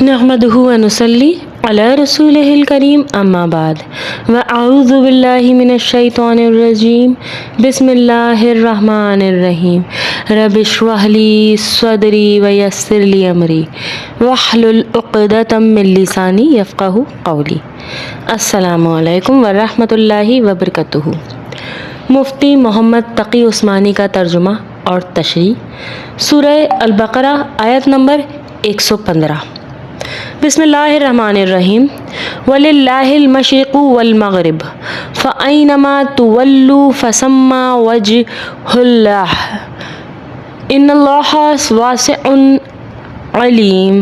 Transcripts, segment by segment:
نحمدہ ونصلی علی رسولہ الکریم اما بعد واعوذ باللہ من الشیطان الرجیم بسم اللہ الرحمن الرحیم رب اشرح لی صدری ویسر لی امری واحلل عقدۃ من لسانی یفقہوا قولی۔ السلام علیکم ورحمۃ اللہ وبرکاتہ۔ مفتی محمد تقی عثمانی کا ترجمہ اور تشریح سورہ البقرہ آیت نمبر 115۔ بسم اللہ الرحمن الرحیم وَلِلَّهِ الْمَشْرِقُ وَالْمَغْرِبُ فَأَيْنَمَا تُوَلُّوا فَثَمَّ وَجْهُ اللَّهِ إِنَّ اللَّهَ وَاسِعٌ عَلِيمٌ۔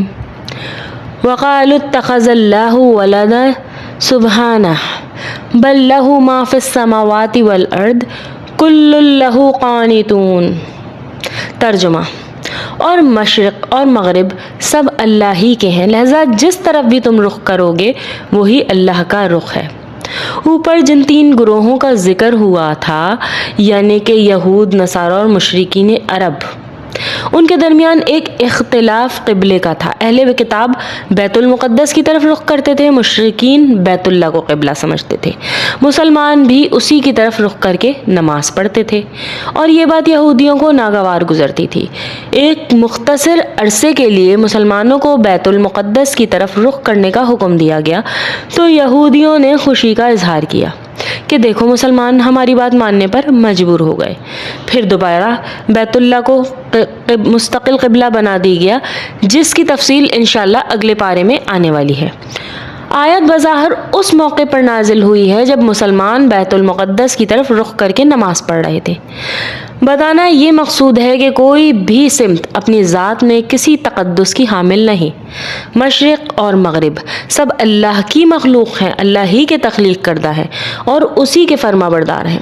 وَقَالُوا اتَّخَذَ اللَّهُ وَلَدًا سُبْحَانَهُ بَل لَّهُ مَا فِي السَّمَاوَاتِ وَالْأَرْضِ كُلٌّ لَّهُ قَانِتُونَ۔ ترجمہ: اور مشرق اور مغرب سب اللہ ہی کے ہیں، لہذا جس طرف بھی تم رخ کرو گے وہی اللہ کا رخ ہے۔ اوپر جن 3 گروہوں کا ذکر ہوا تھا، یعنی کہ یہود، نصارہ اور مشرکین عرب، ان کے درمیان ایک اختلاف قبلے کا تھا۔ اہل کتاب بیت المقدس کی طرف رخ کرتے تھے، مشرکین بیت اللہ کو قبلہ سمجھتے تھے، مسلمان بھی اسی کی طرف رخ کر کے نماز پڑھتے تھے، اور یہ بات یہودیوں کو ناگوار گزرتی تھی۔ ایک مختصر عرصے کے لیے مسلمانوں کو بیت المقدس کی طرف رخ کرنے کا حکم دیا گیا تو یہودیوں نے خوشی کا اظہار کیا کہ دیکھو مسلمان ہماری بات ماننے پر مجبور ہو گئے۔ پھر دوبارہ بیت اللہ کو مستقل قبلہ بنا دی گیا، جس کی تفصیل انشاءاللہ اگلے پارے میں آنے والی ہے۔ آیت بظاہر اس موقع پر نازل ہوئی ہے جب مسلمان بیت المقدس کی طرف رخ کر کے نماز پڑھ رہے تھے۔ بتانا یہ مقصود ہے کہ کوئی بھی سمت اپنی ذات میں کسی تقدس کی حامل نہیں۔ مشرق اور مغرب سب اللہ کی مخلوق ہیں، اللہ ہی کے تخلیق کردہ ہیں اور اسی کے فرما بردار ہیں۔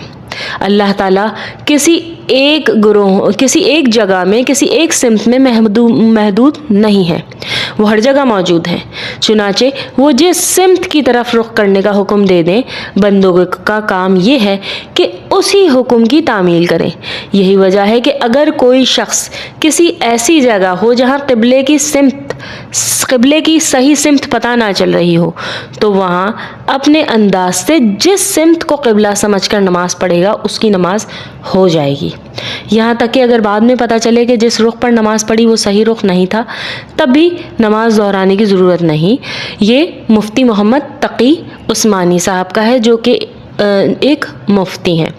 اللہ تعالیٰ کسی ایک گروہ، کسی ایک جگہ میں، کسی ایک سمت میں محدود نہیں ہے، وہ ہر جگہ موجود ہیں۔ چنانچہ وہ جس سمت کی طرف رخ کرنے کا حکم دے دیں، بندوں کا کام یہ ہے کہ اسی حکم کی تعمیل کریں۔ یہی وجہ ہے کہ اگر کوئی شخص کسی ایسی جگہ ہو جہاں قبلے کی صحیح سمت پتہ نہ چل رہی ہو تو وہاں اپنے انداز سے جس سمت کو قبلہ سمجھ کر نماز پڑھے گا اس کی نماز ہو جائے گی، یہاں تک کہ اگر بعد میں پتہ چلے کہ جس رخ پر نماز پڑھی وہ صحیح رخ نہیں تھا تب بھی نماز دہرانے کی ضرورت نہیں۔ یہ مفتی محمد تقی عثمانی صاحب کا ہے، جو کہ ایک مفتی ہیں،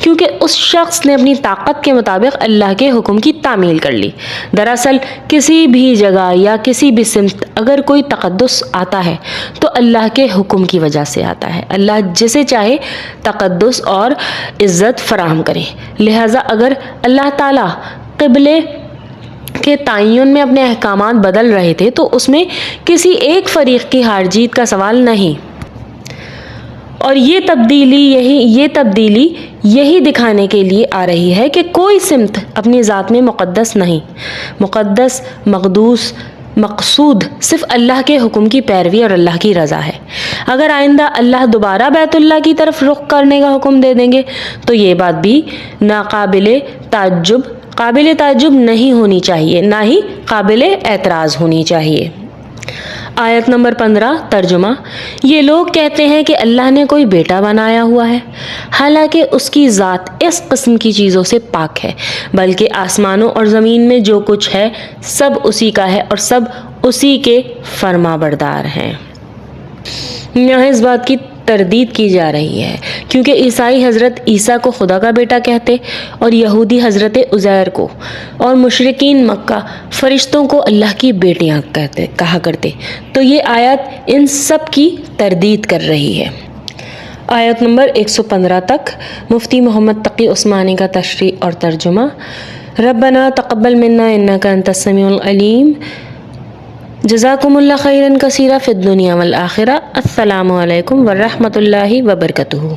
کیونکہ اس شخص نے اپنی طاقت کے مطابق اللہ کے حکم کی تعمیل کر لی۔ دراصل کسی بھی جگہ یا کسی بھی سمت اگر کوئی تقدس آتا ہے تو اللہ کے حکم کی وجہ سے آتا ہے۔ اللہ جسے چاہے تقدس اور عزت فراہم کرے، لہٰذا اگر اللہ تعالیٰ قبلے کے تعین میں اپنے احکامات بدل رہے تھے تو اس میں کسی ایک فریق کی ہار جیت کا سوال نہیں، اور یہ تبدیلی یہی دکھانے کے لیے آ رہی ہے کہ کوئی سمت اپنی ذات میں مقدس نہیں۔ مقدس، مقدوس، مقصود صرف اللہ کے حکم کی پیروی اور اللہ کی رضا ہے۔ اگر آئندہ اللہ دوبارہ بیت اللہ کی طرف رخ کرنے کا حکم دے دیں گے تو یہ بات بھی قابل تعجب نہیں ہونی چاہیے، نہ ہی قابل اعتراض ہونی چاہیے۔ آیت نمبر 15 ترجمہ: یہ لوگ کہتے ہیں کہ اللہ نے کوئی بیٹا بنایا ہوا ہے، حالانکہ اس کی ذات اس قسم کی چیزوں سے پاک ہے، بلکہ آسمانوں اور زمین میں جو کچھ ہے سب اسی کا ہے اور سب اسی کے فرما بردار ہیں۔ یہاں اس بات کی تردید کی جا رہی ہے کیونکہ عیسائی حضرت عیسیٰ کو خدا کا بیٹا کہتے اور یہودی حضرت عزیر کو، اور مشرکین مکہ فرشتوں کو اللہ کی بیٹیاں کہا کرتے، تو یہ آیت ان سب کی تردید کر رہی ہے۔ آیت نمبر 115 تک مفتی محمد تقی عثمانی کا تشریح اور ترجمہ: ربنا تقبل منا انک انت السمیع العلیم۔ جزاکم اللہ خیرا کثیرا فی الدنیا والآخرہ۔ السلام علیکم ورحمۃ اللہ وبرکاتہ۔